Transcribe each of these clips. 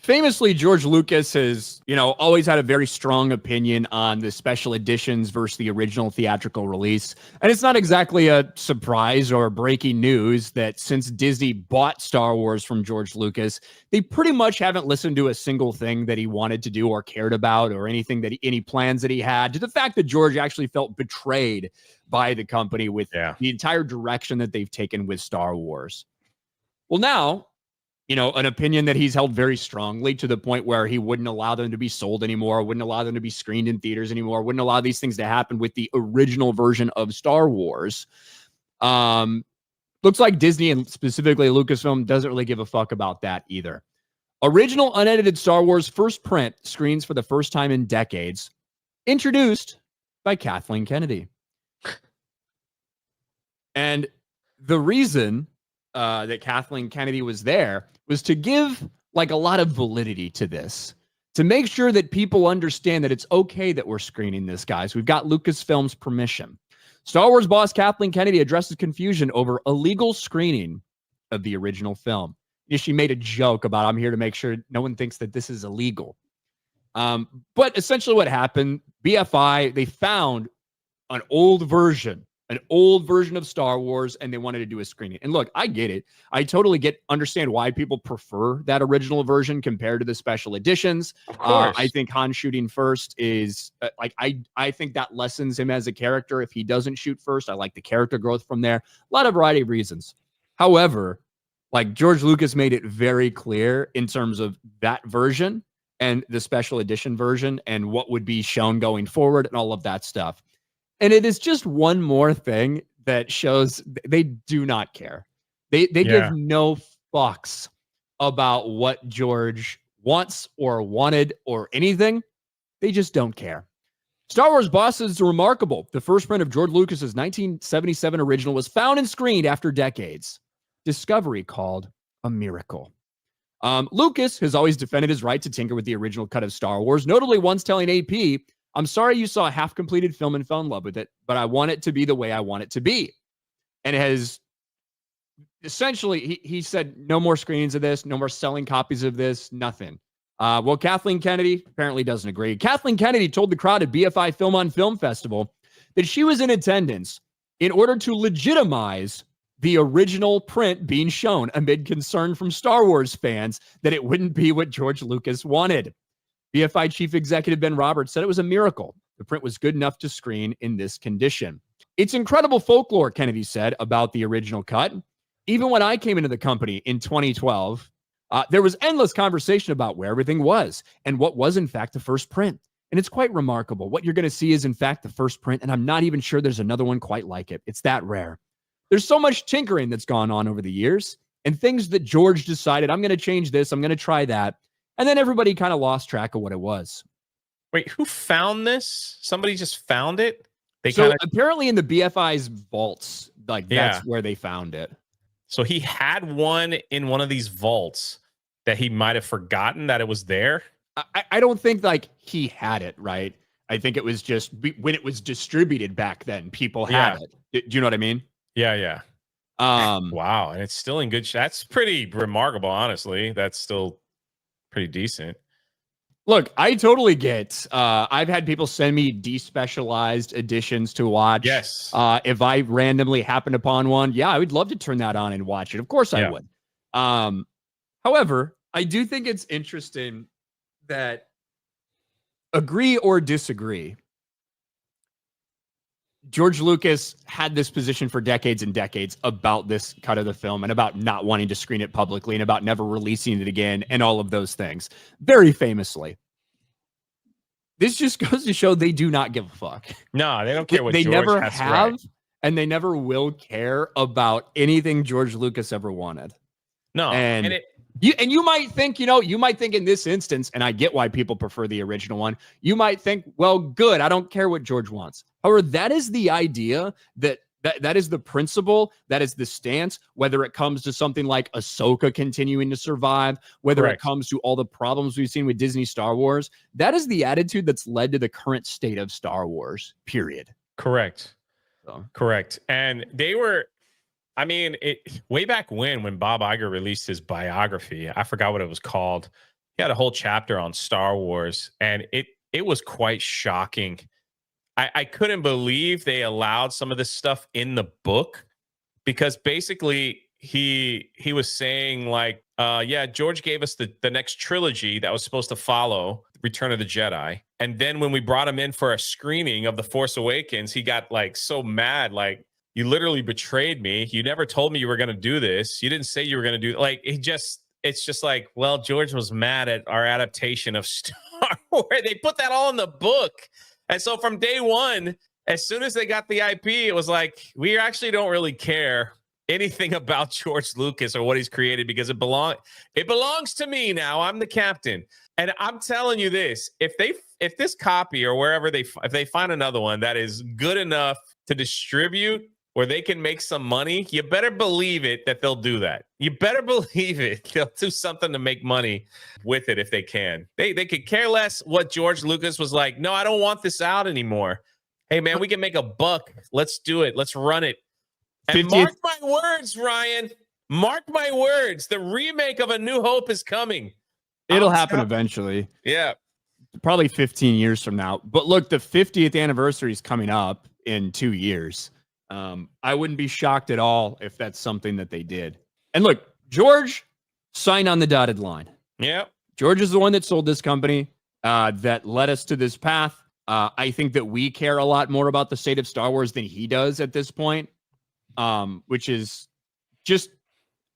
Famously, George Lucas has, always had a very strong opinion on the special editions versus the original theatrical release. And it's not exactly a surprise or breaking news that since Disney bought Star Wars from George Lucas, they pretty much haven't listened to a single thing that he wanted to do or cared about or anything any plans that he had, to the fact that George actually felt betrayed by the company with the entire direction that they've taken with Star Wars. Well, now, an opinion that he's held very strongly, to the point where he wouldn't allow them to be sold anymore, wouldn't allow them to be screened in theaters anymore, wouldn't allow these things to happen with the original version of Star Wars. Looks like Disney, and specifically Lucasfilm, doesn't really give a fuck about that either. Original unedited Star Wars first print screens for the first time in decades, introduced by Kathleen Kennedy. And the reason that Kathleen Kennedy was there was to give a lot of validity to this, to make sure that people understand that it's okay that we're screening this, guys. We've got Lucasfilm's permission. Star Wars boss Kathleen Kennedy addresses confusion over illegal screening of the original film. She made a joke about, I'm here to make sure no one thinks that this is illegal. But essentially what happened, BFI, they found an old version of Star Wars, and they wanted to do a screening. And look, I get it. I totally understand why people prefer that original version compared to the special editions. Of course. I think Han shooting first is I think that lessens him as a character. If he doesn't shoot first, I like the character growth from there. A lot of variety of reasons. However, George Lucas made it very clear in terms of that version and the special edition version and what would be shown going forward and all of that stuff. And it is just one more thing that shows they do not care. They give no fucks about what George wants or wanted or anything. They just don't care. Star Wars boss is remarkable. The first print of George Lucas's 1977 original was found and screened after decades. Discovery called a miracle. Lucas has always defended his right to tinker with the original cut of Star Wars, notably once telling AP, "I'm sorry you saw a half-completed film and fell in love with it, but I want it to be the way I want it to be." And has essentially, he said, no more screenings of this, no more selling copies of this, nothing. Well, Kathleen Kennedy apparently doesn't agree. Kathleen Kennedy told the crowd at BFI Film on Film Festival that she was in attendance in order to legitimize the original print being shown amid concern from Star Wars fans that it wouldn't be what George Lucas wanted. BFI Chief Executive Ben Roberts said it was a miracle. The print was good enough to screen in this condition. It's incredible folklore, Kennedy said, about the original cut. Even when I came into the company in 2012, there was endless conversation about where everything was and what was, in fact, the first print. And it's quite remarkable. What you're going to see is, in fact, the first print, and I'm not even sure there's another one quite like it. It's that rare. There's so much tinkering that's gone on over the years and things that George decided, I'm going to change this, I'm going to try that. And then everybody kind of lost track of what it was. Wait, who found this? Somebody just found it? Apparently in the BFI's vaults, that's where they found it. So he had one in one of these vaults that he might have forgotten that it was there? I don't think he had it, right? I think it was just when it was distributed back then, people had it. Do you know what I mean? Yeah. Wow, and it's still in good shape. That's pretty remarkable, honestly. That's still pretty decent. Look, I totally get. I've had people send me despecialized editions to watch. Yes. If I randomly happen upon one, I would love to turn that on and watch it. Of course I would. However, I do think it's interesting that, agree or disagree, George Lucas had this position for decades and decades about this cut of the film and about not wanting to screen it publicly and about never releasing it again and all of those things. Very famously. This just goes to show they do not give a fuck. No, they don't care what they George never has have, right. And they never will care about anything George Lucas ever wanted. No, and you might think, in this instance, and I get why people prefer the original one, you might think, well, good, I don't care what George wants. However, that is the idea, that is the principle, that is the stance, whether it comes to something like Ahsoka continuing to survive, whether it comes to all the problems we've seen with Disney Star Wars, that is the attitude that's led to the current state of Star Wars, period. Correct. So. Correct. And they were, way back when Bob Iger released his biography, I forgot what it was called. he had a whole chapter on Star Wars, and it was quite shocking. I couldn't believe they allowed some of this stuff in the book, because basically he was saying like, yeah, George gave us the next trilogy that was supposed to follow Return of the Jedi. And then when we brought him in for a screening of The Force Awakens, he got like so mad, like, you literally betrayed me. You never told me you were going to do this. You didn't say you were going to do, like, it's just like, well, George was mad at our adaptation of Star Wars. They put that all in the book. And so from day one, as soon as they got the IP, it was like, we actually don't really care anything about George Lucas or what he's created, because it belongs to me now. I'm the captain. And I'm telling you this, if this copy or wherever if they find another one that is good enough to distribute where they can make some money, you better believe it that they'll do that. You better believe it. They'll do something to make money with it if they can. They could care less what George Lucas was like, no, I don't want this out anymore. Hey, man, we can make a buck. Let's do it. Let's run it. And mark my words, Ryan. Mark my words. The remake of A New Hope is coming. It'll happen eventually. Yeah. Probably 15 years from now. But look, the 50th anniversary is coming up in 2 years. I wouldn't be shocked at all if that's something that they did. And look, George signed on the dotted line. Yeah. George is the one that sold this company, that led us to this path. I think that we care a lot more about the state of Star Wars than he does at this point, which is just,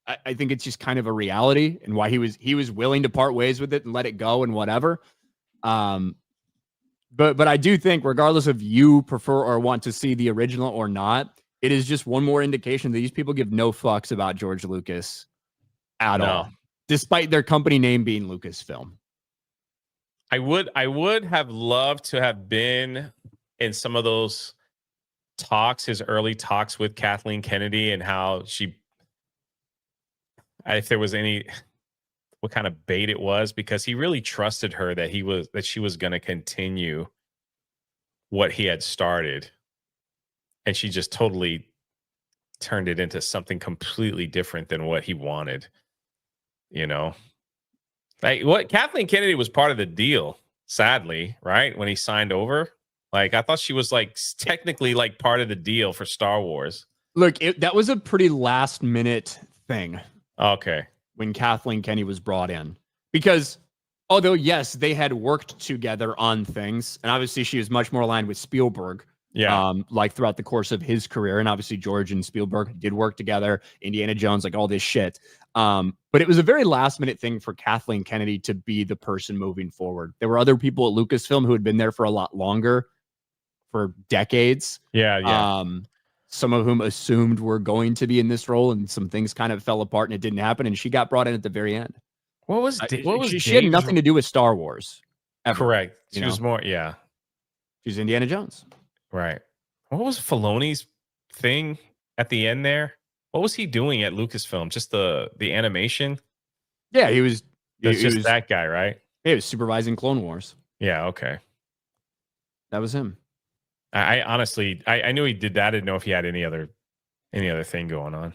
I think it's just kind of a reality, and why he was willing to part ways with it and let it go and whatever. But I do think, regardless of you prefer or want to see the original or not, it is just one more indication that these people give no fucks about George Lucas at all, despite their company name being Lucasfilm. I would have loved to have been in some of those talks, his early talks with Kathleen Kennedy, and how if there was what kind of bait it was, because he really trusted her that she was going to continue what he had started, and she just totally turned it into something completely different than what he wanted. Like, what Kathleen Kennedy was part of the deal, sadly, right? When he signed over, like, I thought she was like technically like part of the deal for Star Wars. Look, that was a pretty last minute thing. Okay. When Kathleen Kennedy was brought in, because although, yes, they had worked together on things, and obviously she was much more aligned with Spielberg, like throughout the course of his career. And obviously George and Spielberg did work together, Indiana Jones, like all this shit. But it was a very last minute thing for Kathleen Kennedy to be the person moving forward. There were other people at Lucasfilm who had been there for a lot longer, for decades. Yeah. Some of whom assumed were going to be in this role, and some things kind of fell apart and it didn't happen. And she got brought in at the very end. She had nothing to do with Star Wars. Ever, correct. She was more, she's Indiana Jones. Right. What was Filoni's thing at the end there? What was he doing at Lucasfilm? Just the animation? Yeah, he was. That's just that guy, right? He was supervising Clone Wars. Yeah. Okay. That was him. I honestly, I knew he did that. I didn't know if he had any other thing going on.